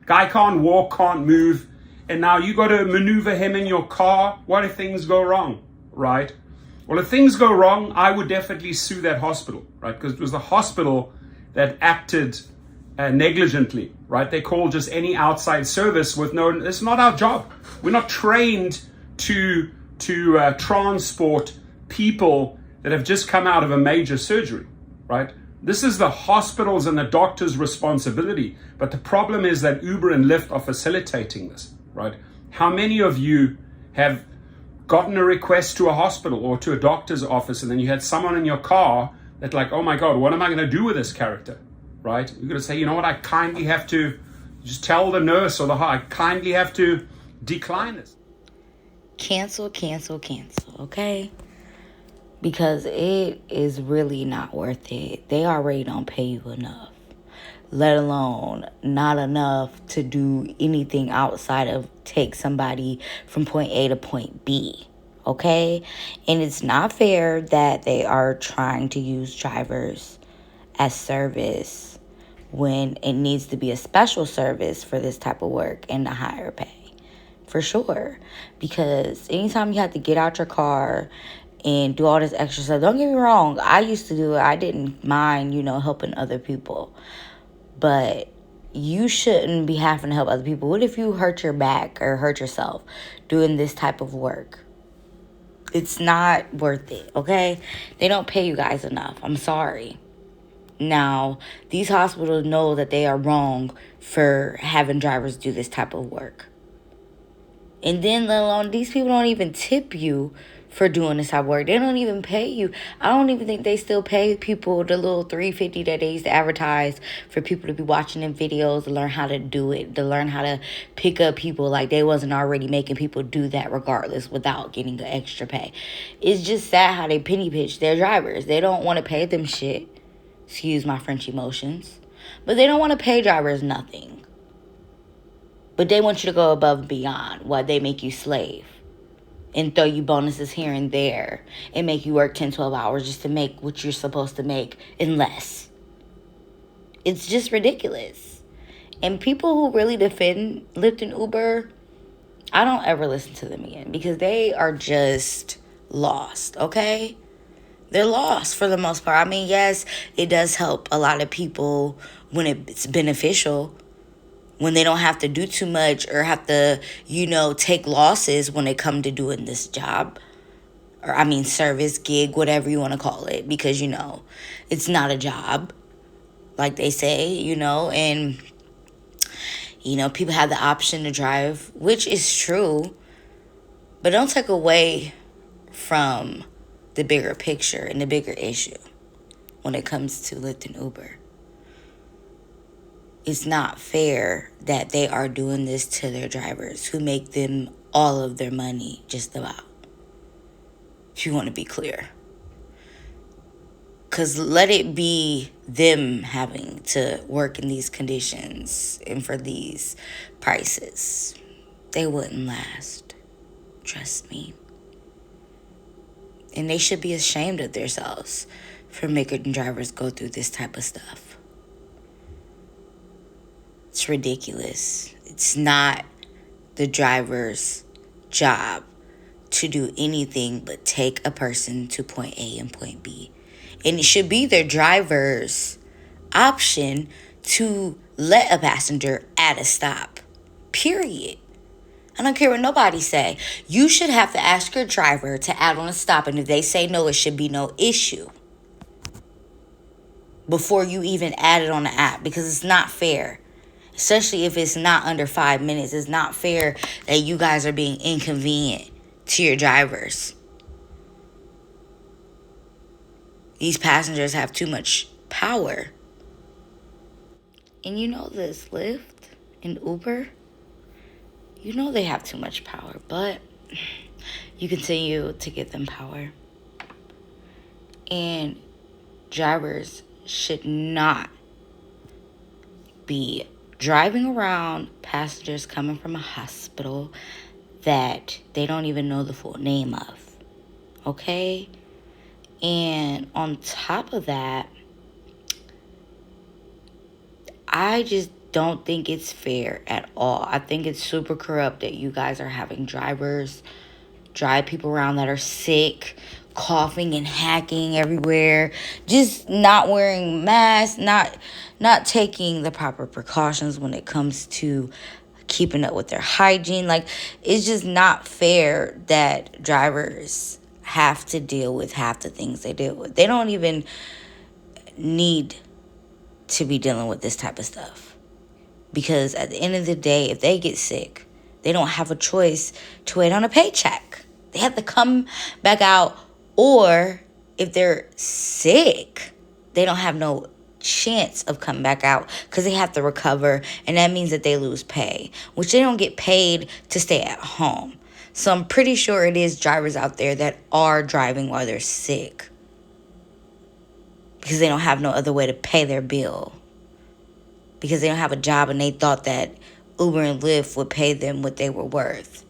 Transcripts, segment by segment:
Guy can't walk, can't move, and now you got to maneuver him in your car. What if things go wrong, right? Well, if things go wrong, I would definitely sue that hospital, right? Because it was the hospital that acted negligently, right? They call just any outside service with no, it's not our job. We're not trained to transport people that have just come out of a major surgery, right? This is the hospital's and the doctor's responsibility. But the problem is that Uber and Lyft are facilitating this, right? How many of you have gotten a request to a hospital or to a doctor's office, and then you had someone in your car that like, oh my God, what am I going to do with this character, right? You're going to say, you know what, I kindly have to just tell the nurse or I kindly have to decline this. Cancel, okay? Because it is really not worth it. They already don't pay you enough, let alone not enough to do anything outside of take somebody from point A to point B, okay? And it's not fair that they are trying to use drivers as service when it needs to be a special service for this type of work and a higher pay. For sure. Because anytime you have to get out your car and do all this extra stuff, don't get me wrong, I used to do it. I didn't mind, helping other people. But you shouldn't be having to help other people. What if you hurt your back or hurt yourself doing this type of work? It's not worth it, okay? They don't pay you guys enough. I'm sorry. Now, these hospitals know that they are wrong for having drivers do this type of work. And then, let alone, these people don't even tip you for doing this type of work. They don't even pay you. I don't even think they still pay people the little $3.50 that they used to advertise for people to be watching them videos to learn how to do it, to learn how to pick up people like they wasn't already making people do that regardless without getting the extra pay. It's just sad how they penny pitch their drivers. They don't want to pay them shit. Excuse my French emotions. But they don't want to pay drivers nothing. But they want you to go above and beyond while they make you slave and throw you bonuses here and there and make you work 10, 12 hours just to make what you're supposed to make and less. It's just ridiculous. And people who really defend Lyft and Uber, I don't ever listen to them again because they are just lost, okay? They're lost for the most part. I mean, yes, it does help a lot of people when it's beneficial, when they don't have to do too much or have to, take losses when they come to doing this job. Or, service, gig, whatever you want to call it. Because, it's not a job, like they say, and, people have the option to drive, which is true. But don't take away from the bigger picture and the bigger issue when it comes to Lyft and Uber. It's not fair that they are doing this to their drivers who make them all of their money, just about. If you want to be clear. Because let it be them having to work in these conditions and for these prices. They wouldn't last. Trust me. And they should be ashamed of themselves for making drivers go through this type of stuff. It's ridiculous. It's not the driver's job to do anything but take a person to point A and point B. And it should be their driver's option to let a passenger at a stop. Period. I don't care what nobody say. You should have to ask your driver to add on a stop. And if they say no, it should be no issue before you even add it on the app, because it's not fair. Especially if it's not under 5 minutes. It's not fair that you guys are being inconvenient to your drivers. These passengers have too much power. And this Lyft and Uber, they have too much power. But you continue to give them power. And drivers should not be driving around passengers coming from a hospital that they don't even know the full name of. Okay? And on top of that, I just don't think it's fair at all. I think it's super corrupt that you guys are having drivers drive people around that are sick, coughing and hacking everywhere, just not wearing masks, not taking the proper precautions when it comes to keeping up with their hygiene. Like, it's just not fair that drivers have to deal with half the things they deal with. They don't even need to be dealing with this type of stuff. Because at the end of the day, if they get sick, they don't have a choice to wait on a paycheck. They have to come back out. Or if they're sick, they don't have no chance of coming back out because they have to recover. And that means that they lose pay, which they don't get paid to stay at home. So I'm pretty sure it is drivers out there that are driving while they're sick because they don't have no other way to pay their bill. Because they don't have a job and they thought that Uber and Lyft would pay them what they were worth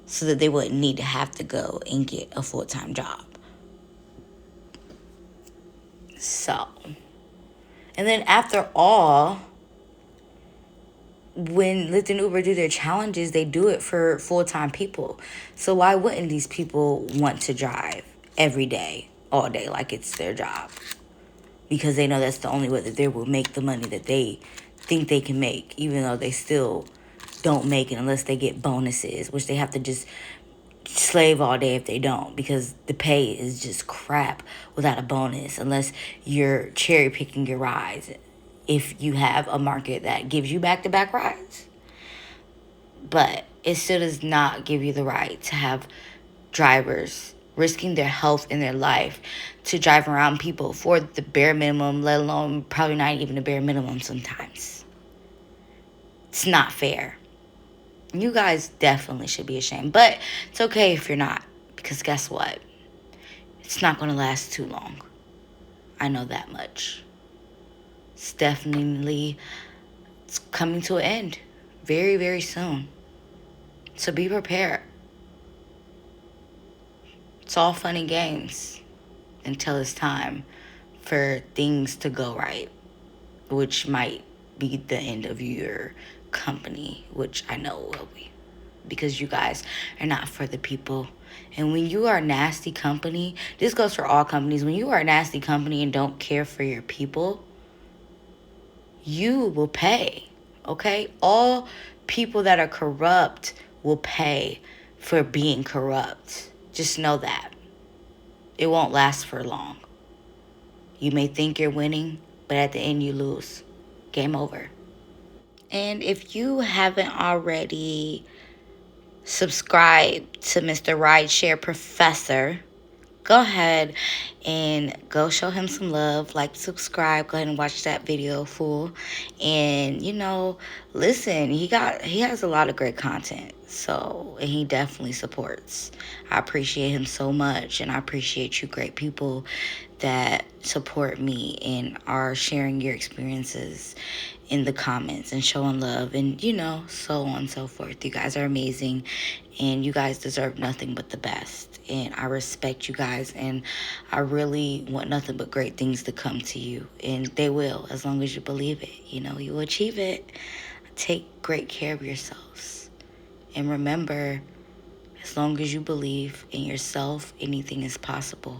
so that they wouldn't need to have to go and get a full-time job. So, and then after all, when Lyft and Uber do their challenges, they do it for full-time people. So why wouldn't these people want to drive every day, all day, like it's their job? Because they know that's the only way that they will make the money that they think they can make, even though they still don't make it unless they get bonuses, which they have to just slave all day if they don't, because the pay is just crap without a bonus unless you're cherry picking your rides if you have a market that gives you back-to-back rides. But it still does not give you the right to have drivers risking their health and their life to drive around people for the bare minimum, let alone probably not even the bare minimum sometimes. It's not fair. You guys definitely should be ashamed. But it's okay if you're not, because guess what? It's not going to last too long. I know that much. It's coming to an end very, very soon. So be prepared. It's all fun and games until it's time for things to go right, which might be the end of your company, which I know will be, because you guys are not for the people. And when you are a nasty company, this goes for all companies, when you are a nasty company and don't care for your people, you will pay, okay? All people that are corrupt will pay for being corrupt. Just know that. It won't last for long. You may think you're winning, but at the end you lose. Game over. And if you haven't already subscribed to Mr. Rideshare Professor, go ahead and go show him some love. Like, subscribe, go ahead and watch that video full. And, listen, he has a lot of great content. So, and he definitely supports. I appreciate him so much, and I appreciate you great people that support me and are sharing your experiences in the comments and showing love and, so on and so forth. You guys are amazing, and you guys deserve nothing but the best. And I respect you guys, and I really want nothing but great things to come to you. And they will, as long as you believe it. You will achieve it. Take great care of yourselves. And remember, as long as you believe in yourself, anything is possible.